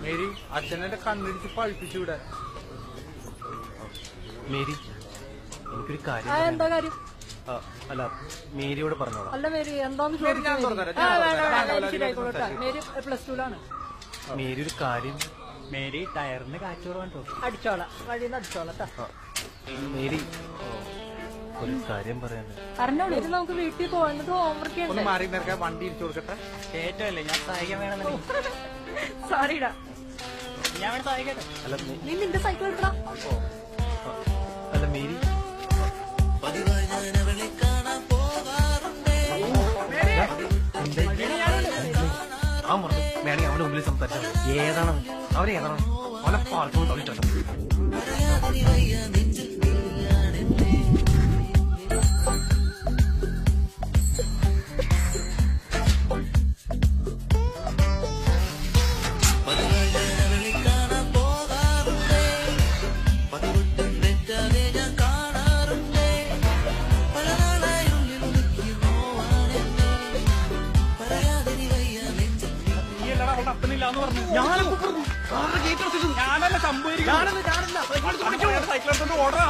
Mary അച്ഛനെ കണ്ണിടിച്ച് പഴിപ്പിച്ചുവിടെ. Mary എനിക്കൊരു കാര്യം. എന്താ കാര്യം? അല്ല മേരിയോട് പറഞ്ഞോളാം. അല്ല മേരി എന്താന്ന് മേരി +2 മേരി ഒരു കാര്യം. മേരി ടയറിന് കാച്ചോളാം. അടിച്ചോളാം, വഴിന്ന് അടിച്ചോളാം. മേരി ഒരു കാര്യം പറയാനുണ്ട്. പറഞ്ഞോളൂ. നമുക്ക് വീട്ടിൽ പോകുന്നത് ഹോംവർക്ക് ഒന്ന് മാറി നിൽക്കാൻ വണ്ടി ഇരിച്ചു കൊടുക്കട്ടെ. ഏറ്റവും ഞാൻ സഹായിക്കാൻ വേണം. സോറിടാ, ഞാൻ സഹായിക്കട്ടെ. അല്ല നീ നിന്റെ സൈക്കിൾ എടുക്കണം. അല്ല മേരി ആ മറന്നു. വേണമെങ്കിൽ അവന്റെ മുമ്പിൽ സംസാരിച്ചാൽ ഏതാണ് അവനേതാണ് അവനെ പാർക്കും തള്ളിട്ടല്ലോ. ഞാനല്ല സംഭവിക്കും. സൈക്കിൾ ഓർഡറാ.